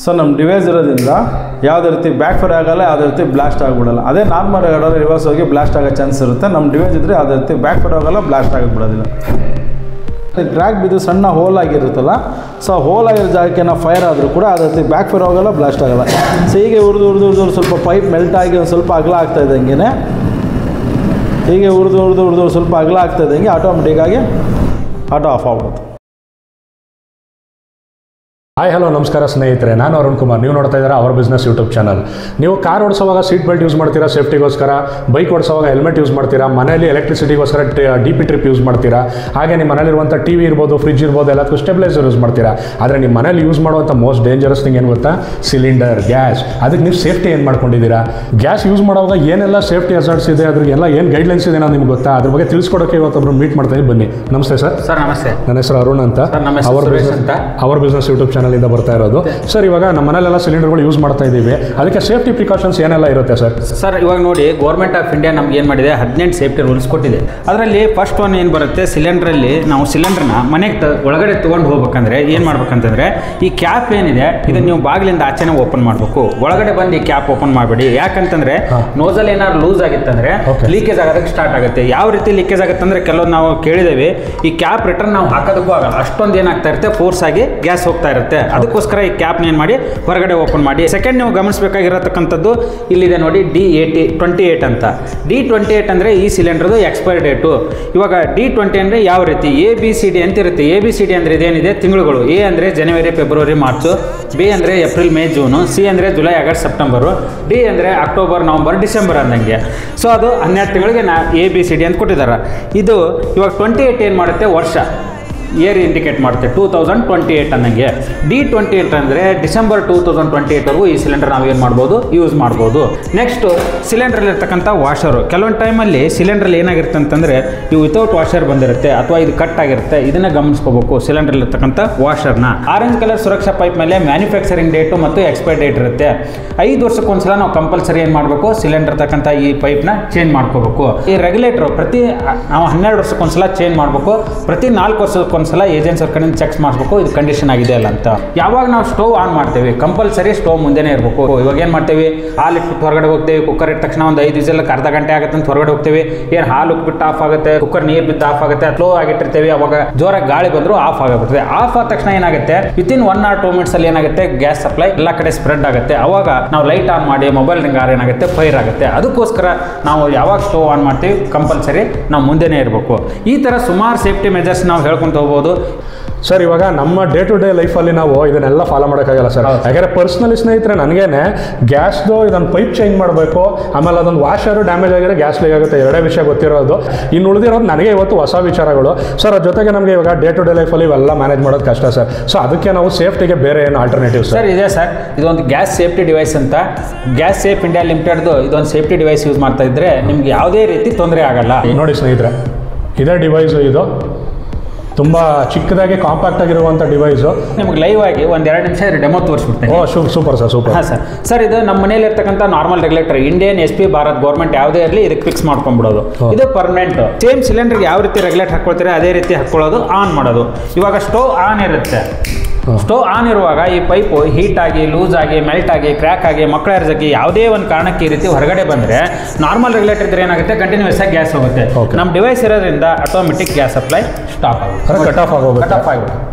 So ನಮ್ಮ device ಇರೋದ್ರಿಂದ ಯಾವುದೇ ರೀತಿ ಬ್ಯಾಕ್ ಫೈರ್ ಆಗಲ್ಲ, ಯಾವುದೇ ರೀತಿ ಬ್ಲಾಸ್ಟ್ ಆಗಿಬಿಡಲ್ಲ. ಅದೇ ನಾರ್ಮಲ್ ಗಾಡಿಯಲ್ಲಿ ರಿವರ್ಸ್ ಹೋಗಿ ಬ್ಲಾಸ್ಟ್ ಆಗೋ ಚಾನ್ಸ್ ಇರುತ್ತೆ. ನಮ್ಮ ಡಿವೈಸ್ ಇದ್ದರೆ ಯಾವುದೇ ರೀತಿ ಬ್ಯಾಕ್ ಫೈರ್ ಆಗಲ್ಲ, ಬ್ಲಾಸ್ಟ್ ಆಗಿಬಿಡೋದಿಲ್ಲ. ಕ್ರ್ಯಾಕ್ ಬಿದ್ದು ಸಣ್ಣ ಹೋಲ್ ಆಗಿರುತ್ತಲ್ಲ, ಸೊ ಹೋಲ್ ಆಗಿರೋ ಜಾಗಕ್ಕೆ ನಾವು ಫೈರ್ ಆದರೂ ಕೂಡ ಅದೇ ರೀತಿ ಬ್ಯಾಕ್ ಫೈರ್ ಹೋಗಲ್ಲ, ಬ್ಲಾಸ್ಟ್ ಆಗಲ್ಲ. ಸೊ ಹೀಗೆ ಉರಿದು ಸ್ವಲ್ಪ ಪೈಪ್ ಮೆಲ್ಟ್ ಆಗಿ ಒಂದು ಸ್ವಲ್ಪ ಅಗಲ ಆಗ್ತಾ ಇದ್ದಂಗೆ, ಹೀಗೆ ಉರಿದು ಸ್ವಲ್ಪ ಅಗಲ ಆಗ್ತಾ ಇದ್ದಂಗೆ ಆಟೋಮೆಟಿಕ್ಕಾಗಿ ಆಟೋ ಆಫ್ ಆಗ್ಬಿಡುತ್ತೆ. ಹಾಯ್ ಹಲೋ ನಮಸ್ಕಾರ ಸ್ನೇಹಿತರೆ, ನಾನು ಅರುಣ್ ಕುಮಾರ್. ನೀವು ನೋಡ್ತಾ ಇದ್ದೀರಾ ಅವರ್ ಬಿಸ್ನೆಸ್ ಯೂಟ್ಯೂಬ್ ಚಾನಲ್. ನೀವು ಕಾರ್ ಓಡಿಸುವಾಗ ಸೀಟ್ ಬೆಲ್ಟ್ ಯೂಸ್ ಮಾಡ್ತೀರಾ ಸೇಫ್ಟಿಗೋಸ್ಕರ, ಬೈಕ್ ಓಡಿಸುವಾಗ ಹೆಲ್ಮೆಟ್ ಯೂಸ್ ಮಾಡ್ತೀರಾ, ಮನೆಯಲ್ಲಿ ಎಲೆಕ್ಟ್ರಿಸಿಟಿಗೋಸ್ಕರ DP ಟ್ರಿಪ್ ಯೂಸ್ ಮಾಡ್ತೀರಾ, ಹಾಗೆ ನಿಮ್ಮ ಮನೇಲಿರುವಂಥ TV ಇರ್ಬೋದು, ಫ್ರಿಡ್ಜ್ ಇರ್ಬೋದು, ಎಲ್ಲದಕ್ಕೂ ಸ್ಟೆಬಿಲೈಸರ್ ಯೂಸ್ ಮಾಡ್ತೀರಾ. ಆದರೆ ನಿಮ್ಮ ಮನೇಲಿ ಯೂಸ್ ಮಾಡುವಂಥ ಮೋಸ್ಟ್ ಡೇಂಜರಸ್ ಥಿಂಗ್ ಏನು ಗೊತ್ತಾ? Cylinder, gas. ಅದಕ್ಕೆ ನೀವು ಸೇಫ್ಟಿ ಏನು ಮಾಡ್ಕೊಂಡಿದ್ದೀರಾ? ಗ್ಯಾಸ್ ಯೂಸ್ ಮಾಡುವಾಗ ಏನೆಲ್ಲ ಸೇಫ್ಟಿ ಹಜಾರ್ಡ್ಸ್ ಇದೆ, ಅದ್ರಿಗೆಲ್ಲ ಏನು ಗೈಡ್ಲೈನ್ಸ್ ಇದೆ ನಾವು ನಿಮ್ಗೆ ಗೊತ್ತಾ? ಅದ್ರ ಬಗ್ಗೆ ತಿಳಿಸ್ಕೊಡೋಕ್ಕೆ ಇವತ್ತೊಬ್ರು ಮೀಟ್ ಮಾಡ್ತಾ ಇದ್ದೀವಿ. ಬನ್ನಿ. ನಮಸ್ತೆ ಸರ್. ಸರ್ ನಮಸ್ತೆ. ನನ್ನ ಹೆಸರು ಅರುಣ್ ಅಂತ, ಅವರ್ ಬಿಸ್ನೆಸ್ ಯೂಟ್ಯೂಬ್ ಚಾನಲಿಂದ ಬರ್ತಾ ಇರೋದು. ಸರ್, ಇವಾಗ ನಮ್ಮ ಮನೆಯಲ್ಲೆಲ್ಲ ಸಿಲಿಂಡರ್ಗಳು ಯೂಸ್ ಮಾಡ್ತಾ ಇದ್ದೀವಿ, ಅದಕ್ಕೆ ಸೇಫ್ಟಿ ಪ್ರಿಕಾಷನ್ಸ್ ಏನೆಲ್ಲ ಇರುತ್ತೆ ಸರ್? ಸರ್, ಇವಾಗ ನೋಡಿ, ಗೌರ್ಮೆಂಟ್ ಆಫ್ ಇಂಡಿಯಾ ನಮ್ಗೆ ಏನು ಮಾಡಿದೆ, 18 ಸೇಫ್ಟಿ ರೂಲ್ಸ್ ಕೊಟ್ಟಿದೆ. ಅದರಲ್ಲಿ ಫಸ್ಟ್ ಒನ್ ಏನು ಬರುತ್ತೆ, ಸಿಲಿಂಡ್ರಲ್ಲಿ ನಾವು ಸಿಲಿಂಡರ್ನ ಮನೆಗೆ ಒಳಗಡೆ ತೊಗೊಂಡು ಹೋಗ್ಬೇಕಂದ್ರೆ ಏನು ಮಾಡ್ಬೇಕಂತಂದರೆ, ಈ ಕ್ಯಾಪ್ ಏನಿದೆ ಇದನ್ನು ನೀವು ಬಾಗಿಲಿಂದ ಆಚೆನೇ ಓಪನ್ ಮಾಡಬೇಕು. ಒಳಗಡೆ ಬಂದು ಈ ಕ್ಯಾಪ್ ಓಪನ್ ಮಾಡಬೇಡಿ. ಯಾಕಂತಂದರೆ ನೋಸಲ್ ಏನಾದ್ರು ಲೂಸ್ ಆಗಿತ್ತಂದರೆ ಲೀಕೇಜ್ ಆಗೋದಕ್ಕೆ ಸ್ಟಾರ್ಟ್ ಆಗುತ್ತೆ. ಯಾವ ರೀತಿ ಲೀಕೇಜ್ ಆಗುತ್ತೆ ಅಂದರೆ, ಕೆಲವೊಂದು ನಾವು ಕೇಳಿದ್ದೇವೆ, ಈ ಕ್ಯಾಪ್ ರಿಟರ್ನ್ ನಾವು ಹಾಕೋದಕ್ಕೂ ಆಗಲ್ಲ, ಅಷ್ಟೊಂದು ಏನಾಗ್ತಾ ಇರುತ್ತೆ, ಫೋರ್ಸ್ ಆಗಿ ಗ್ಯಾಸ್ ಹೋಗ್ತಾ ಇರುತ್ತೆ. ಅದಕ್ಕೋಸ್ಕರ ಈ ಕ್ಯಾಪ್ನ ಏನು ಮಾಡಿ ಹೊರಗಡೆ ಓಪನ್ ಮಾಡಿ. ಸೆಕೆಂಡ್ ನೀವು ಗಮನಿಸಬೇಕಾಗಿರತಕ್ಕಂಥದ್ದು ಇಲ್ಲಿದೆ ನೋಡಿ, D28 ಅಂತ. D28 ಅಂದರೆ ಈ ಸಿಲಿಂಡರ್ದು ಎಕ್ಸ್ಪೈರಿ ಡೇಟು. ಇವಾಗ D20 ಅಂದರೆ ಯಾವ ರೀತಿ ABCD ಅಂತ ಇರುತ್ತೆ. ABCD ಅಂದರೆ ಇದೇನಿದೆ, ತಿಂಗಳುಗಳು. A ಅಂದರೆ ಜನವರಿ, ಫೆಬ್ರವರಿ, ಮಾರ್ಚು. B ಅಂದರೆ ಏಪ್ರಿಲ್, ಮೇ, ಜೂನು. C ಅಂದರೆ ಜುಲೈ, ಆಗಸ್ಟ್, ಸೆಪ್ಟೆಂಬರು. D ಅಂದರೆ ಅಕ್ಟೋಬರ್, ನವಂಬರ್, ಡಿಸೆಂಬರ್ ಅಂದಂಗೆ. ಸೊ ಅದು 12 ತಿಂಗಳಿಗೆ ABCD ಅಂತ ಕೊಟ್ಟಿದ್ದಾರೆ. ಇದು ಇವಾಗ 28 ಏನು ಮಾಡುತ್ತೆ, ವರ್ಷ, ಇಯರ್ ಇಂಡಿಕೇಟ್ ಮಾಡುತ್ತೆ, 2028 ಅನ್ನಂಗೆ. D28 ಅಂದರೆ ಡಿಸೆಂಬರ್ 2028ವರೆಗೂ ಈ ಸಿಲಿಂಡರ್ ನಾವು ಏನು ಮಾಡ್ಬೋದು, ಯೂಸ್ ಮಾಡ್ಬೋದು. ನೆಕ್ಸ್ಟು ಸಿಲಿಂಡ್ರಲ್ಲಿರ್ತಕ್ಕಂಥ ವಾಷರು. ಕೆಲವೊಂದು ಟೈಮಲ್ಲಿ ಸಿಲಿಂಡ್ರಲ್ಲಿ ಏನಾಗಿರುತ್ತೆ ಅಂತಂದರೆ, ಇವು ವಿತೌಟ್ ವಾಷರ್ ಬಂದಿರುತ್ತೆ ಅಥವಾ ಇದು ಕಟ್ ಆಗಿರುತ್ತೆ. ಇದನ್ನು ಗಮನಿಸ್ಕೋಬೇಕು, ಸಿಲಿಂಡ್ರಲ್ಲಿರ್ತಕ್ಕಂಥ ವಾಷರ್ನ. ಆರೆಂಜ್ ಕಲರ್ ಸುರಕ್ಷಾ ಪೈಪ್ ಮೇಲೆ ಮ್ಯಾನುಫ್ಯಾಕ್ಚರಿಂಗ್ ಡೇಟು ಮತ್ತು ಎಕ್ಸ್ಪೈರ್ ಡೇಟ್ ಇರುತ್ತೆ. 5 ವರ್ಷಕ್ಕೊಂದ್ಸಲ ನಾವು ಕಂಪಲ್ಸರಿ ಏನು ಮಾಡಬೇಕು, ಸಿಲಿಂಡರ್ ಇರ್ತಕ್ಕಂಥ ಈ ಪೈಪ್ನ ಚೇಂಜ್ ಮಾಡ್ಕೋಬೇಕು. ಈ ರೆಗ್ಯುಲೇಟ್ರು ನಾವು 12 ವರ್ಷಕ್ಕೊಂದ್ಸಲ ಚೇಂಜ್ ಮಾಡಬೇಕು. ಪ್ರತಿ 4 ವರ್ಷಕ್ಕೆ ಒಂದ್ಸಲ ಏಜೆನ್ಸಿ ಅವ್ರ ಕಡೆಯಿಂದ ಚೆಕ್ ಮಾಡಿಸ್ಬೇಕು, ಇದು ಕಂಡೀಷನ್ ಆಗಿದೆ ಅಲ್ಲ ಅಂತ. ಯಾವಾಗ ನಾವು ಸ್ಟೋವ್ ಆನ್ ಮಾಡ್ತೇವೆ, ಕಂಪಲ್ಸರಿ ಸ್ಟೋವ್ ಮುಂದೆನೇ ಇರಬೇಕು. ಇವಾಗ ಏನು ಮಾಡ್ತೇವೆ, ಹಾಲು ಇಟ್ಬಿಟ್ಟು ಹೊರಗಡೆ ಹೋಗ್ತೇವೆ, ಕುಕ್ಕರ್ ಇಟ್ಟ ತಕ್ಷಣ ಒಂದು 5 ವಿಸಿಲಕ್ಕೆ ಅರ್ಧ ಗಂಟೆ ಆಗುತ್ತೆ ಅಂತ ಹೊರಗಡೆ ಹೋಗ್ತೇವೆ. ಏನು ಹಾಲು ಉಕ್ಬಿಟ್ಟು ಆಫ್ ಆಗುತ್ತೆ, ಕುಕ್ಕರ್ ನೀರು ಬಿದ್ದು ಆಫ್ ಆಗುತ್ತೆ, ಸ್ಲೋ ಆಗಿಟ್ಟಿರ್ತೇವೆ. ಅವಾಗ ಜೋರಾಗಿ ಗಾಳಿ ಬಂದರೂ ಆಫ್ ಆಗಿಬಿಡ್ತದೆ. ಆಫ್ ಆದ ತಕ್ಷಣ ಏನಾಗುತ್ತೆ, ವಿತಿನ್ 1 or 2 ಮಿನಿಟ್ಸ್ ಅಲ್ಲಿ ಏನಾಗುತ್ತೆ, ಗ್ಯಾಸ್ ಸಪ್ಲೈ ಎಲ್ಲ ಕಡೆ ಸ್ಪ್ರೆಡ್ ಆಗುತ್ತೆ. ಅವಾಗ ನಾವು ಲೈಟ್ ಆನ್ ಮಾಡಿ ಮೊಬೈಲ್ ರಿಂಗ್ ಆರ್ ಏನಾಗುತ್ತೆ, ಫೈರ್ ಆಗುತ್ತೆ. ಅದಕ್ಕೋಸ್ಕರ ನಾವು ಯಾವಾಗ ಸ್ಟೋವ್ ಆನ್ ಮಾಡ್ತೀವಿ, ಕಂಪಲ್ಸರಿ ನಾವು ಮುಂದೆನೇ ಇರಬೇಕು. ಈ ಥರ ಸುಮಾರು ಸೇಫ್ಟಿ ಮೆಜರ್ಸ್ ನಾವು ಹೇಳ್ಕೊಂತ ಹೋಗ್ಬೋದು. ಸರ್, ಇವಾಗ ನಮ್ಮ ಡೇ ಟು ಡೇ ಲೈಫಲ್ಲಿ ನಾವು ಇದನ್ನೆಲ್ಲ ಫಾಲೋ ಮಾಡೋಕ್ಕಾಗಲ್ಲ ಸರ್. ಯಾಕಂದರೆ ಪರ್ಸ್ನಲಿ ಸ್ನೇಹಿತರೆ, ನನಗೇನೆ ಗ್ಯಾಸ್ದು ಇದೊಂದು ಪೈಪ್ ಚೇಂಜ್ ಮಾಡಬೇಕು, ಆಮೇಲೆ ಅದೊಂದು ವಾಷರು ಡ್ಯಾಮೇಜ್ ಆಗಿರೋ ಗ್ಯಾಸ್ ಲೀಕ್ ಆಗುತ್ತೆ. ಎರಡೇ ವಿಷಯ ಗೊತ್ತಿರೋದು. ಇನ್ನು ಉಳಿದಿರೋದು ನನಗೆ ಇವತ್ತು ಹೊಸ ವಿಚಾರಗಳು ಸರ್. ಅದ್ರ ಜೊತೆಗೆ ನಮಗೆ ಇವಾಗ ಡೇ ಟು ಡೇ ಲೈಫಲ್ಲಿ ಇವೆಲ್ಲ ಮ್ಯಾನೇಜ್ ಮಾಡೋದು ಕಷ್ಟ ಸರ್. ಸೊ ಅದಕ್ಕೆ ನಾವು ಸೇಫ್ಟಿಗೆ ಬೇರೆ ಏನು ಆಲ್ಟರ್ನೇಟಿವ್ ಸರ್ ಇದೆ ಸರ್. ಇದೊಂದು ಗ್ಯಾಸ್ ಸೇಫ್ಟಿ ಡಿವೈಸ್ ಅಂತ, ಗ್ಯಾಸ್ ಸೇಫ್ ಇಂಡಿಯಾ ಲಿಮಿಟೆಡ್ದು ಇದೊಂದು ಸೇಫ್ಟಿ ಡಿವೈಸ್ ಯೂಸ್ ಮಾಡ್ತಾ ಇದ್ರೆ ನಿಮ್ಗೆ ಯಾವುದೇ ರೀತಿ ತೊಂದರೆ ಆಗಲ್ಲ. ನೋಡಿ ಸ್ನೇಹಿತರೆ, ಇದೇ ಡಿವೈಸು. ಇದು ತುಂಬ ಚಿಕ್ಕದಾಗಿ ಕಾಂಪ್ಯಾಕ್ಟ್ ಆಗಿರುವಂಥ ಡಿವೈಸು. ನಿಮ್ಗೆ ಲೈವ್ ಆಗಿ 1-2 ನಿಮಿಷ ಡೆಮೋ ತೋರಿಸ್ಬಿಡ್ತೇನೆ. Super sir, super. ಹಾಂ ಸರ್. ಸರ್, ಇದು ನಮ್ಮ ಮನೇಲಿ ಇರ್ತಕ್ಕಂಥ normal regulator, Indian SP Bharat government ಯಾವುದೇ ಇರಲಿ, ಇದಕ್ಕೆ ಫಿಕ್ಸ್ ಮಾಡ್ಕೊಂಡ್ಬಿಡೋದು. ಇದು ಪರ್ಮನೆಂಟ್. ಸೇಮ್ ಸಿಲಿಂಡರ್ಗೆ ಯಾವ ರೀತಿ ರೆಗ್ಯುಲೇಟರ್ ಹಾಕ್ಕೊಳ್ತೀರಾ ಅದೇ ರೀತಿ ಹಾಕ್ಕೊಳ್ಳೋದು, ಆನ್ ಮಾಡೋದು. ಇವಾಗ ಸ್ಟೋವ್ ಆನ್ ಇರುತ್ತೆ. ಸ್ಟೋವ್ ಆನ್ ಇರುವಾಗ ಈ ಪೈಪು ಹೀಟ್ ಆಗಿ, ಲೂಸ್ ಆಗಿ, ಮೆಲ್ಟ್ ಆಗಿ, ಕ್ರ್ಯಾಕ್ ಆಗಿ, ಮಕ್ಕಳ ಎರ್ಜಾಗಿ ಯಾವುದೇ ಒಂದು ಕಾರಣಕ್ಕೆ ಈ ರೀತಿ ಹೊರಗಡೆ ಬಂದರೆ, ನಾರ್ಮಲ್ ರೆಗ್ಯುಲೇಟರ್ ಇದ್ರೆ ಏನಾಗುತ್ತೆ, ಕಂಟಿನ್ಯೂಸ್ ಆಗಿ ಗ್ಯಾಸ್ ಹೋಗುತ್ತೆ. ನಮ್ಮ ಡಿವೈಸ್ ಇರೋದ್ರಿಂದ ಆಟೋಮೆಟಿಕ್ ಗ್ಯಾಸ್ ಸಪ್ಲೈ ಸ್ಟಾಪ್ ಆಗುತ್ತೆ, ಕಟ್ ಆಫ್ ಆಗಿಬಿಡುತ್ತೆ.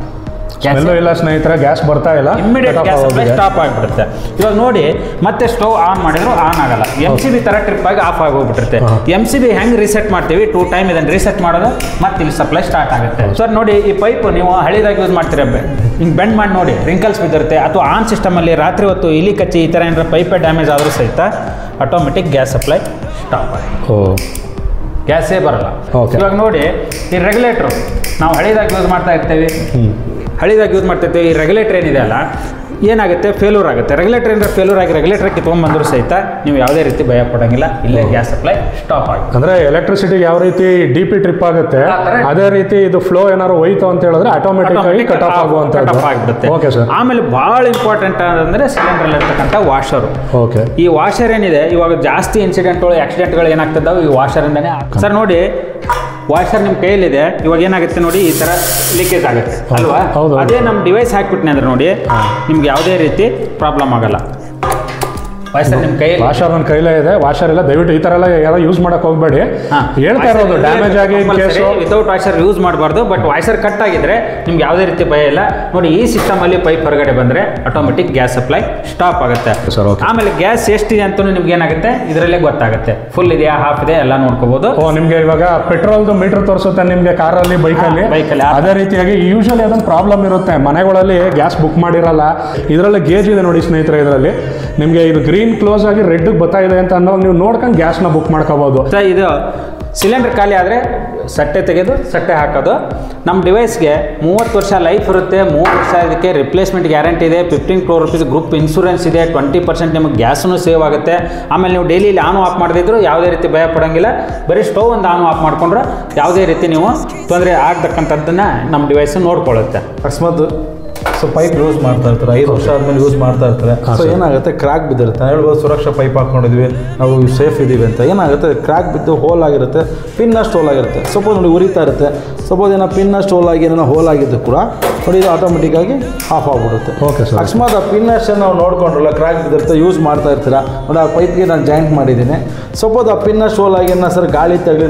ಎಲ್ಲೂ ಇಲ್ಲ ಸ್ನೇಹಿತರೆ, ಗ್ಯಾಸ್ ಬರ್ತಾ ಇಲ್ಲ, ಇಮಿಡಿಯೇಟ್ ಗ್ಯಾಸ್ ಸಪ್ಲೈ ಸ್ಟಾಪ್ ಆಗಿಬಿಡುತ್ತೆ. ಇವಾಗ ನೋಡಿ, ಮತ್ತೆ ಸ್ಟೋವ್ ಆನ್ ಮಾಡಿದ್ರು ಆನ್ ಆಗಲ್ಲ. MCB ಥರ ಟ್ರಿಪ್ ಆಗಿ ಆಫ್ ಆಗಿ ಹೋಗ್ಬಿಟ್ಟಿರುತ್ತೆ. MCB ಹೆಂಗೆ ರೀಸೆಟ್ ಮಾಡ್ತೀವಿ, 2 ಟೈಮ್ ಇದನ್ನು ರೀಸೆಟ್ ಮಾಡೋದು, ಮತ್ತೆ ಇಲ್ಲಿ ಸಪ್ಲೈ ಸ್ಟಾರ್ಟ್ ಆಗುತ್ತೆ. ಸರ್ ನೋಡಿ, ಈ ಪೈಪ್ ನೀವು ಹಳಿದಾಗಿ ಯೂಸ್ ಮಾಡ್ತೀರಾ, ಹಿಂಗೆ ಬೆಂಡ್ ಮಾಡಿ ನೋಡಿ, ರಿಂಕಲ್ಸ್ ಬಿದ್ದಿರುತ್ತೆ. ಅಥವಾ ಆನ್ ಸಿಸ್ಟಮಲ್ಲಿ ರಾತ್ರಿ ಹೊತ್ತು ಇಲಿ ಕಚ್ಚಿ ಈ ಥರ ಏನಾರ ಪೈಪೇ ಡ್ಯಾಮೇಜ್ ಆದರೂ ಸಹಿತ ಆಟೋಮೆಟಿಕ್ ಗ್ಯಾಸ್ ಸಪ್ಲೈ ಸ್ಟಾಪ್ ಆಗುತ್ತೆ, ಗ್ಯಾಸೇ ಬರಲ್ಲ. ಇವಾಗ ನೋಡಿ, ಈ ರೆಗ್ಯುಲೇಟ್ರು ನಾವು ಹಳಿದಾಗಿ ಯೂಸ್ ಮಾಡ್ತಾ ಇರ್ತೀವಿ. ಈ ರೆಗ್ಯುಲೇಟರ್ ಏನಿದೆ ಅಲ್ಲ, ಏನಾಗುತ್ತೆ, ಫೇಲ್ಯೂರ್ ಆಗುತ್ತೆ. ರೆಗ್ಯುಲೇಟರ್ ಏನಾರ ಫೇಲ್ಯೂರ್ ಆಗಿ ರೆಗ್ಯುಲೇಟರ್ ಕಿತ್ಕೊಂಡ್ಬಂದರೂ ಸಹಿತ ನೀವು ಯಾವುದೇ ರೀತಿ ಭಯ ಪಡೋಂಗಿಲ್ಲ, ಇಲ್ಲೇ ಗ್ಯಾಸ್ ಸಪ್ಲೈ ಸ್ಟಾಪ್ ಆಗುತ್ತೆ. ಅಂದರೆ ಎಲೆಕ್ಟ್ರಿಸಿಟಿಗೆ ಯಾವ ರೀತಿ DP ಟ್ರಿಪ್ ಆಗುತ್ತೆ, ಅದೇ ರೀತಿ ಇದು ಫ್ಲೋ ಏನಾದ್ರು ಹೋಯ್ತು ಅಂತ ಹೇಳಿದ್ರೆ ಆಟೋಮೆಟಿಕ್ ಆಗಿ ಕಟ್ ಆಫ್ ಆಗಿಬಿಡುತ್ತೆ. Okay sir. ಆಮೇಲೆ ಭಾಳ ಇಂಪಾರ್ಟೆಂಟ್ ಅಂದರೆ ಸಿಲಿಂಡರ್ ಇರ್ತಕ್ಕಂಥ ವಾಷರು. ಓಕೆ. ಈ ವಾಷರ್ ಏನಿದೆ, ಇವಾಗ ಜಾಸ್ತಿ ಇನ್ಸಿಡೆಂಟ್ಗಳು, ಆಕ್ಸಿಡೆಂಟ್ಗಳು ಏನಾಗ್ತದಾವೆ ಈ ವಾಷರಿಂದನೇ. ಸರ್ ನೋಡಿ, ವಾಷರ್ ನಿಮ್ಮ ಕೈಯಲ್ಲಿದೆ, ಇವಾಗ ಏನಾಗುತ್ತೆ ನೋಡಿ, ಈ ಥರ ಲೀಕೇಜ್ ಆಗುತ್ತೆ ಅಲ್ವಾ? ಅದೇ ನಮ್ಮ ಡಿವೈಸ್ ಹಾಕ್ಬಿಟ್ನೆ ಅಂದ್ರೆ ನೋಡಿ ನಿಮ್ಗೆ ಯಾವುದೇ ರೀತಿ ಪ್ರಾಬ್ಲಮ್ ಆಗಲ್ಲ. ವಾಷರ್ ನಿಮ್ಮ ಕೈ, ವಾಷರ್ ನನ್ನ ಕೈಲೇ ಇದೆ, ವಾಷರ್ ಇಲ್ಲ. ದಯವಿಟ್ಟು ಈ ಥರ ಎಲ್ಲ ಯಾರೋ ಯೂಸ್ ಮಾಡಕ್ಕೆ ಹೋಗಬೇಡಿ. ಹೇಳ್ತಾ ಇರೋದು ಡ್ಯಾಮೇಜ್ ಆಗಿ ವಿತೌಟ್ ವಾಷರ್ ಯೂಸ್ ಮಾಡಬಾರ್ದು. ಬಟ್ ವಾಷರ್ ಕಟ್ ಆಗಿದ್ರೆ ನಿಮ್ಗೆ ಯಾವುದೇ ರೀತಿ ಭಯ ಇಲ್ಲ. ನೋಡಿ ಈ ಸಿಸ್ಟಮಲ್ಲಿ ಪೈಪ್ ಹೊರಗಡೆ ಬಂದರೆ ಆಟೋಮೆಟಿಕ್ ಗ್ಯಾಸ್ ಸಪ್ಲೈ ಸ್ಟಾಪ್ ಆಗುತ್ತೆ. ಆಮೇಲೆ ಗ್ಯಾಸ್ ಎಷ್ಟಿದೆ ಅಂತ ನಿಮ್ಗೆ ಏನಾಗುತ್ತೆ ಇದರಲ್ಲೇ ಗೊತ್ತಾಗುತ್ತೆ, ಫುಲ್ ಇದೆಯಾ ಹಾಫ್ ಇದೆ ಎಲ್ಲ ನೋಡ್ಕೋಬಹುದು. ನಿಮಗೆ ಇವಾಗ ಪೆಟ್ರೋಲ್ದು ಮೀಟರ್ ತೋರಿಸುತ್ತೆ ನಿಮಗೆ ಕಾರಲ್ಲಿ, ಬೈಕಲ್ಲಿ. ಅದೇ ರೀತಿಯಾಗಿ ಯೂಶಲಿ ಅದೊಂದು ಪ್ರಾಬ್ಲಮ್ ಇರುತ್ತೆ ಮನೆಗಳಲ್ಲಿ, ಗ್ಯಾಸ್ ಬುಕ್ ಮಾಡಿರಲ್ಲ. ಇದರಲ್ಲಿ ಗೇಜ್ ಇದೆ ನೋಡಿ ಸ್ನೇಹಿತರೆ, ಇದರಲ್ಲಿ ನಿಮಗೆ ಇದು ಗ್ರೀನ್ ಕ್ಲೋಸ್ ಆಗಿ ರೆಡ್ ಬರ್ತಾ ಇದೆ ಅಂತ ಅನ್ನೋ ನೀವು ನೋಡ್ಕೊಂಡು ಗ್ಯಾಸ್ನ ಬುಕ್ ಮಾಡ್ಕೋಬಹುದು. ಇದು ಸಿಲಿಂಡರ್ ಖಾಲಿ ಆದರೆ ಸಟ್ಟೆ ತೆಗೆದು ಸಟ್ಟೆ ಹಾಕೋದು. ನಮ್ಮ ಡಿವೈಸ್ಗೆ 30 ವರ್ಷ ಲೈಫ್ ಇರುತ್ತೆ. 3 ವರ್ಷ ಇದಕ್ಕೆ ರಿಪ್ಲೇಸ್ಮೆಂಟ್ ಗ್ಯಾರಂಟಿ ಇದೆ. 15 crore rupees ಗ್ರೂಪ್ ಇನ್ಶೂರೆನ್ಸ್ ಇದೆ. 20% ನಿಮಗೆ ಗ್ಯಾಸೂ ಸೇವ್ ಆಗುತ್ತೆ. ಆಮೇಲೆ ನೀವು ಡೈಲಿ ಆನ್ ಆಫ್ ಮಾಡದಿದ್ರು ಯಾವುದೇ ರೀತಿ ಭಯ ಪಡೋಂಗಿಲ್ಲ. ಬರೀ ಸ್ಟವ್ ಒಂದು ಆನ್ ಆಫ್ ಮಾಡ್ಕೊಂಡ್ರೆ ಯಾವುದೇ ರೀತಿ ನೀವು ತೊಂದರೆ ಆಗ್ತಕ್ಕಂಥದ್ದನ್ನು ನಮ್ಮ ಡಿವೈಸ್ ನೋಡ್ಕೊಳ್ಳುತ್ತೆ. ಅಕಸ್ಮಾತ್ ಸೊ ಪೈಪ್ ಯೂಸ್ ಮಾಡ್ತಾ ಇರ್ತಾರೆ, 5 ವರ್ಷ ಆದಮೇಲೆ ಯೂಸ್ ಮಾಡ್ತಾ ಇರ್ತಾರೆ. ಸೊ ಏನಾಗುತ್ತೆ, ಕ್ರ್ಯಾಕ್ ಬಿದ್ದಿರುತ್ತೆ. ನಾನು ಹೇಳ್ಬೋದು ಸುರಕ್ಷಾ ಪೈಪ್ ಹಾಕ್ಕೊಂಡಿದ್ವಿ, ನಾವು ಸೇಫ್ ಇದ್ದೀವಿ ಅಂತ. ಏನಾಗುತ್ತೆ, ಕ್ರ್ಯಾಕ್ ಬಿದ್ದು ಹೋಲ್ ಆಗಿರುತ್ತೆ, ಪಿನ್ನಷ್ಟು ಹೋಲ್ ಆಗಿರುತ್ತೆ. ಸಪೋಸ್ ನೋಡಿ ಉರಿತಾ ಇರುತ್ತೆ, ಸಪೋಸ್ ಏನೋ ಪಿನ್ನಷ್ಟು ಹೋಲ್ ಆಗಿ ಏನೋ ಹೋಲ್ ಆಗಿದ್ದು ಕೂಡ ನೋಡಿ ಇದು ಆಟೋಮೆಟಿಕ್ಕಾಗಿ ಆಫ್ ಆಗಿಬಿಡುತ್ತೆ. ಅಕಸ್ಮಾತ್ ಆ ಪಿನ್ನಷ್ಟನ್ನು ನಾವು ನೋಡ್ಕೊಂಡ್ರಲ್ಲ, ಕ್ರ್ಯಾಕ್ ಬಿದ್ದಿರುತ್ತೆ, ಯೂಸ್ ಮಾಡ್ತಾ ಇರ್ತೀರಾ ನೋಡಿ, ಆ ಪೈಪ್ಗೆ ನಾನು ಜಾಯಿಂಟ್ ಮಾಡಿದ್ದೀನಿ. ಸಪೋಸ್ ಆ ಪಿನ್ನಷ್ಟು ಹೋಲ್ ಆಗಿ ಏನೋ ಸರ್ ಗಾಳಿ ತಗಲಿ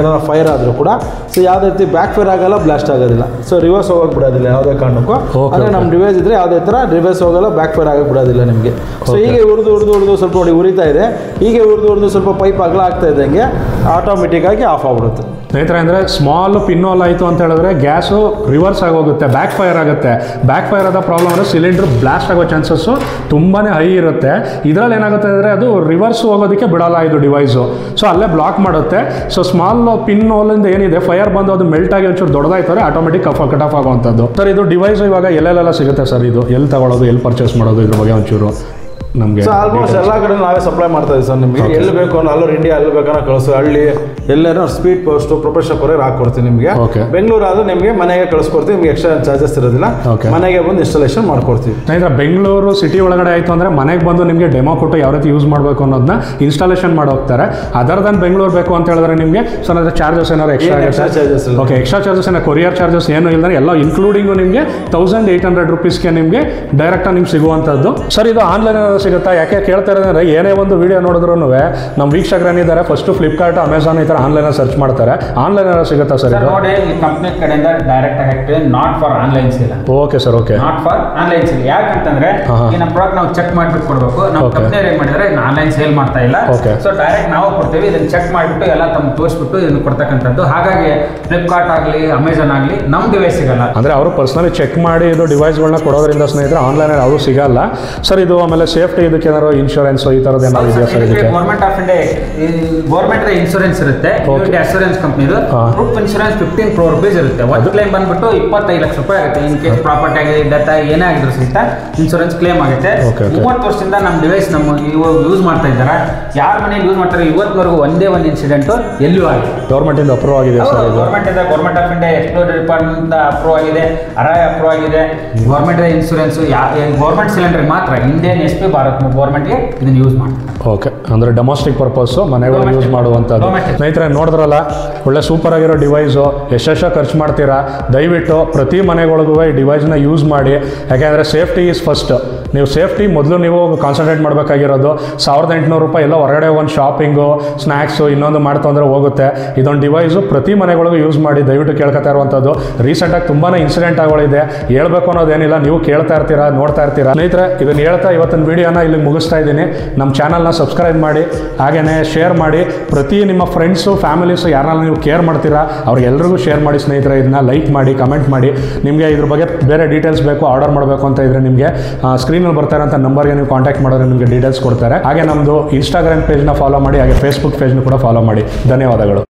ಏನಾರ ಫೈರ್ ಆದರೂ ಕೂಡ ಸೊ ಯಾವುದೇ ರೀತಿ ಬ್ಯಾಕ್ ಫೈರ್ ಆಗಲ್ಲ, ಬ್ಲಾಸ್ಟ್ ಆಗೋದಿಲ್ಲ. ಸೊ ರಿವರ್ಸ್ ಹೋಗಕ್ಕೆ ಬಿಡೋದಿಲ್ಲ ಯಾವುದೇ ಕಾರಣಕ್ಕೂ. ಅಂದರೆ ನಮ್ಮ ಡಿವೈಸ್ ಇದ್ದರೆ ಯಾವುದೇ ಥರ ರಿವರ್ಸ್ ಹೋಗಲ್ಲ, ಬ್ಯಾಕ್ ಫೈರ್ ಆಗಕ್ಕೆ ಬಿಡೋದಿಲ್ಲ ನಿಮಗೆ. ಸೊ ಹೀಗೆ ಉರಿದು ಸ್ವಲ್ಪ ನೋಡಿ ಉರಿತಾ ಇದೆ, ಹೀಗೆ ಉರಿದು ಸ್ವಲ್ಪ ಪೈಪ್ ಅಗಲ ಆಗ್ತಾ ಇದ್ದಂಗೆ ಆಟೋಮೆಟಿಕ್ಕಾಗಿ ಆಫ್ ಆಗಿಬಿಡುತ್ತೆ. ಸ್ನೇಹಿತರೆ, ಅಂದರೆ ಸ್ಮಾಲ್ ಪಿನ್ ಹೋಲ್ ಆಯಿತು ಅಂತ ಹೇಳಿದ್ರೆ ಗ್ಯಾಸು ರಿವರ್ಸ್ ಆಗೋಗುತ್ತೆ, ಬ್ಯಾಕ್ ಫೈರ್ ಆಗುತ್ತೆ. ಬ್ಯಾಕ್ ಫೈರ್ ಆದ ಪ್ರಾಬ್ಲಮ್ ಅಂದರೆ ಸಿಲಿಂಡರ್ ಬ್ಲಾಸ್ಟ್ ಆಗೋ ಚಾನ್ಸಸ್ಸು ತುಂಬಾ ಹೈ ಇರುತ್ತೆ. ಇದರಲ್ಲಿ ಏನಾಗುತ್ತೆ ಅಂದರೆ ಅದು ರಿವರ್ಸ್ ಹೋಗೋದಕ್ಕೆ ಬಿಡಲ್ಲ ಇದು ಡಿವೈಸು. ಸೊ ಅಲ್ಲೇ ಬ್ಲಾಕ್ ಮಾಡುತ್ತೆ. ಸೊ ಸ್ಮಾಲ್ ಪಿನ್ ಹೋಲಿಂದ ಏನಿದೆ ಫೈರ್ ಬಂದು ಅದು ಮೆಲ್ಟ್ ಆಗಿ ಒಂಚೂರು ದೊಡ್ಡದಾಯ್ತಾರೆ ಆಟೋಮೆಟಿಕ್ ಕಟ್ ಆಫ್ ಆಗುವಂಥದ್ದು. ಸರ್ ಇದು ಡಿವೈಸ್ ಇವಾಗ ಎಲ್ಲೆಲ್ಲ ಸಿಗುತ್ತೆ ಸರ್? ಇದು ಎಲ್ಲಿ ತಗೊಳ್ಳೋದು, ಎಲ್ಲಿ ಪರ್ಚೇಸ್ ಮಾಡೋದು, ಇದ್ರ ಬಗ್ಗೆ ಒಂಚೂರು ನಮಗೆ? ಸೊ ಆಲ್ಮೋಸ್ಟ್ ಎಲ್ಲ ಕಡೆ ನಾವೇ ಸಪ್ಲೈ ಮಾಡ್ತಾ ಇದ್ದೀವಿ ಸರ್. ನಿಮಗೆ ಎಲ್ಲಿ ಬೇಕು ಅನ್ನೋ ಆಲ್ ಓವರ್ ಇಂಡಿಯಾ ಎಲ್ಲಿ ಬೇಕನ್ನೋ ಕಳಿಸು, ಹಳ್ಳಿ ಎಲ್ಲರೂ ಸ್ಪೀಡ್ ಪೋಸ್ಟು ಪ್ರೊಫೆಷನಲ್ ಕೊರಿಯರ್ ಹಾಕ್ಕೊಡ್ತೀವಿ ನಿಮಗೆ. ಬೆಂಗಳೂರು ಆದರೂ ನಿಮಗೆ ಮನೆಗೆ ಕಳಿಸ್ಕೊಡ್ತೀವಿ, ನಿಮಗೆ ಎಕ್ಸ್ಟ್ರಾ ಚಾರ್ಜಸ್ ಇರೋದಿಲ್ಲ, ಮನೆಗೆ ಬಂದು ಇನ್ಸ್ಟಾಲೇಷನ್ ಮಾಡ್ಕೊಡ್ತೀವಿ. ಸ್ನೇಹಿತರೆ, ಬೆಂಗಳೂರು ಸಿಟಿ ಒಳಗಡೆ ಆಯಿತು ಅಂದರೆ ಮನೆಗೆ ಬಂದು ನಿಮಗೆ ಡೆಮೋ ಕೊಟ್ಟು ಯಾವ ರೀತಿ ಯೂಸ್ ಮಾಡಬೇಕು ಅನ್ನೋದನ್ನ ಇನ್ಸ್ಟಾಲೇಷನ್ ಮಾಡಿ ಹೋಗ್ತಾರೆ. ಅದರ್ ದನ್ ಬೆಂಗಳೂರು ಬೇಕು ಅಂತ ಹೇಳಿದ್ರೆ ನಿಮಗೆ ಸೊ ಅದರ ಚಾರ್ಜಸ್ ಏನಾದ್ರು extra charges? Okay, extra charges ಏನೋ ಕೊರಿಯರ್ ಚಾರ್ಜಸ್ ಏನು ಇಲ್ಲದ್ರೆ ಎಲ್ಲ ಇನ್ಕ್ಲೂಡಿಂಗು ನಿಮಗೆ 1800 rupeesಗೆ ನಿಮಗೆ ಡೈರೆಕ್ಟಾಗಿ ನಿಮ್ಗೆ ಸಿಗುವಂಥದ್ದು. ಸರ್ ಇದು ಆನ್ಲೈನ್ ಸಿಗುತ್ತಾ? ಯಾಕೆ ಕೇಳ್ತಾ ಇರೋದಂದ್ರೆ ಏನೇ ಒಂದು ವಿಡಿಯೋ ನೋಡಿದ್ರು ನಮ್ಮ ವೀಕ್ಷಕರು ಏನಿದ್ದಾರೆ ಫಸ್ಟ್ ಫ್ಲಿಪ್ಕಾರ್ಟ್, ಅಮೆಝಾನ್ ಈ ಥರ ಆನ್ಲೈನಲ್ಲಿ ಸರ್ಚ್ ಮಾಡ್ತಾರೆ. ಆನ್ಲೈನ್ ಸಿಗುತ್ತಾ ಸರ್? ನೋಡಿ, ಈ ಕಂಪ್ನಿ ಕಡೆಯಿಂದ ಡೈರೆಕ್ಟ್ ಆಗಿ not for online sale. Okay sir, okay, not for online sale. ಯಾಕಂತಂದ್ರೆ ಈ ನಮ್ಮ ಪ್ರಾಡಕ್ಟ್ ನಾವು ಚೆಕ್ ಮಾಡಿಬಿಟ್ಟು ಕೊಡಬೇಕು. ನಮ್ಮ ಕಂಪ್ನಿ ಏನ್ ಮಾಡಿದ್ರೆ ಆನ್ಲೈನ್ ಸೇಲ್ ಮಾಡ್ತಾ ಇಲ್ಲ. ಸೊ ಡೈರೆಕ್ಟ್ ನಾವು ಕೊಡ್ತೀವಿ, ಇದನ್ನ ಚೆಕ್ ಮಾಡಿಬಿಟ್ಟು ಎಲ್ಲ ತಮ್ಮ ತೋರಿಸ್ಬಿಟ್ಟು ಇದನ್ನು ಕೊಡ್ತಕ್ಕಂಥದ್ದು. ಹಾಗಾಗಿ ಫ್ಲಿಪ್ಕಾರ್ಟ್ ಆಗಲಿ ಅಮೆಝಾನ್ ಆಗಲಿ ನಮ್ಮ ಡಿವೈಸ್ ಸಿಗಲ್ಲ. ಅಂದರೆ ಅವರು ಪರ್ಸನಲಿ ಚೆಕ್ ಮಾಡಿ ಇದು ಡಿವೈಸ್ಗಳನ್ನ ಕೊಡೋದ್ರಿಂದ ಸ್ನೇಹಿತರೆ ಆನ್ಲೈನಲ್ಲಿ ಅದು ಸಿಗಲ್ಲ ಸರ್. ಇದು ಆಮೇಲೆ ಸೇಫ್ಟಿ ಇದಕ್ಕೆ ಏನಾದ್ರು ಇನ್ಶೂರೆನ್ಸ್ ಈ ಥರದ್ದು ಏನಾದ್ರು ಇದೆಯಾ ಸರ್? ಇದಕ್ಕೆ government of India government insurance ಇರುತ್ತೆ. ಅಶ್ಯೂರೆನ್ಸ್ ಕಂಪ್ನಿದು ಗ್ರೂಪ್ ಇನ್ಶೂರೆನ್ಸ್ 15 crore rupees ಇರುತ್ತೆ. ಒಂದು ಕ್ಲೇಮ್ ಬಂದ್ಬಿಟ್ಟು 25 ಲಕ್ಷ ರೂಪಾಯಿ ಆಗುತ್ತೆ. ಇನ್ ಕೇಸ್ ಪ್ರಾಪರ್ಟಿ ಆಗಿದೆ, ಡೆತ್ ಏನೇ ಆಗಿದ್ರು ಸಹಿತ ಇನ್ಶೂರೆನ್ಸ್ ಕ್ಲೇಮ್ ಆಗುತ್ತೆ. 30 ವರ್ಷದಿಂದ ನಮ್ಮ ಡಿವೈಸ್ ನಮ್ಮ ಯೂಸ್ ಮಾಡ್ತಾ ಇದ್ದಾರೆ. ಯಾರ ಮನೇಲಿ ಯೂಸ್ ಮಾಡ್ತಾರೆ ಇವತ್ತಿನವರೆಗೂ ಒಂದೇ ಒಂದು ಇನ್ಸಿಡೆಂಟ್ ಎಲ್ಲೂ ಆಗಿದೆ. ಗೌರ್ಮೆಂಟ್ ಇಂದ ಅಪ್ರೂವ್ ಆಗಿದೆ sir. Government of India explore department approve ಆಗಿದೆ, ಅರಾಯ್ ಅಪ್ರೂವ್ ಆಗಿದೆ. ಗೌರ್ಮೆಂಟ್ ಇನ್ಶೂರೆನ್ಸ್ ಗೌರ್ಮೆಂಟ್ ಸಿಲಿಂಡರ್ ಮಾತ್ರ ಇಂಡಿಯನ್ SP ಭಾರತ್ ಗೌರ್ಮೆಂಟ್ಗೆ ಇದನ್ನು ಯೂಸ್ ಮಾಡ್ತಾರೆ. ಓಕೆ, ಅಂದರೆ ಡೊಮೆಸ್ಟಿಕ್ ಪರ್ಪಸ್ಸು ಮನೆಗಳು ಯೂಸ್ ಮಾಡುವಂಥದ್ದು. ಸ್ನೇಹಿತರೆ ನೋಡಿದ್ರಲ್ಲ, ಒಳ್ಳೆ ಸೂಪರ್ ಆಗಿರೋ ಡಿವೈಸು. ಎಷ್ಟೆಷ್ಟು ಖರ್ಚು ಮಾಡ್ತೀರಾ, ದಯವಿಟ್ಟು ಪ್ರತಿ ಮನೆಗಳಿಗೂ ಈ ಡಿವೈಸ್ನ ಯೂಸ್ ಮಾಡಿ. ಯಾಕೆಂದರೆ ಸೇಫ್ಟಿ ಈಸ್ ಫಸ್ಟ್. ನೀವು ಸೇಫ್ಟಿ ಮೊದಲು ನೀವು ಕಾನ್ಸಂಟ್ರೇಟ್ ಮಾಡಬೇಕಾಗಿರೋದು. 1800 ರೂಪಾಯಿ ಎಲ್ಲ ಹೊರಗಡೆ ಒಂದು ಶಾಪಿಂಗು, ಸ್ನ್ಯಾಕ್ಸು ಇನ್ನೊಂದು ಮಾಡ್ತಂದ್ರೆ ಹೋಗುತ್ತೆ. ಇದೊಂದು ಡಿವೈಸು ಪ್ರತಿ ಮನೆಗಳಿಗೂ ಯೂಸ್ ಮಾಡಿ. ದಯವಿಟ್ಟು ಕೇಳ್ಕೊತಾ ಇರುವಂಥದ್ದು. ರೀಸೆಂಟಾಗಿ ತುಂಬಾ ಇನ್ಸಿಡೆಂಟ್ ಆಗೋಳಿದೆ, ಹೇಳ್ಬೇಕು ಅನ್ನೋದೇನಿಲ್ಲ, ನೀವು ಕೇಳ್ತಾ ಇರ್ತೀರಾ, ನೋಡ್ತಾ ಇರ್ತೀರಾ. ಸ್ನೇಹಿತರೆ, ಇದನ್ನು ಹೇಳ್ತಾ ಇವತ್ತಿನ ವೀಡಿಯೋನ ಇಲ್ಲಿ ಮುಗಿಸ್ತಾ ಇದ್ದೀನಿ. ನಮ್ಮ ಚಾನಲ್ನ ಸಬ್ಸ್ಕ್ರೈಬ್ ಮಾಡಿ, ಹಾಗೆಯೇ ಶೇರ್ ಮಾಡಿ. ಪ್ರತಿ ನಿಮ್ಮ ಫ್ರೆಂಡ್ಸು, ಫ್ಯಾಮಿಲೀಸು ಯಾರನ್ನ ನೀವು ಕೇರ್ ಮಾಡ್ತೀರಾ ಅವ್ರಿಗೆಲ್ರಿಗೂ ಶೇರ್ ಮಾಡಿ ಸ್ನೇಹಿತರೆ. ಇದನ್ನ ಲೈಕ್ ಮಾಡಿ, ಕಮೆಂಟ್ ಮಾಡಿ. ನಿಮಗೆ ಇದ್ರ ಬಗ್ಗೆ ಬೇರೆ ಡೀಟೇಲ್ಸ್ ಬೇಕು, ಆರ್ಡರ್ ಮಾಡಬೇಕು ಅಂತ ಇದ್ರೆ ನಿಮಗೆ ಸ್ಕ್ರೀನಲ್ಲಿ ಬರ್ತಾ ಇರೋಂಥ ನಂಬರ್ಗೆ ನೀವು ಕಾಂಟ್ಯಾಕ್ಟ್ ಮಾಡಿದ್ರೆ ನಿಮಗೆ ಡೀಟೇಲ್ಸ್ ಕೊಡ್ತಾರೆ. ಹಾಗೆ ನಮ್ಮದು ಇನ್ಸ್ಟಾಗ್ರಾಮ್ ಪೇಜ್ನ ಫಾಲೋ ಮಾಡಿ, ಹಾಗೆ ಫೇಸ್ಬುಕ್ ಪೇಜ್ನ ಕೂಡ ಫಾಲೋ ಮಾಡಿ. ಧನ್ಯವಾದಗಳು.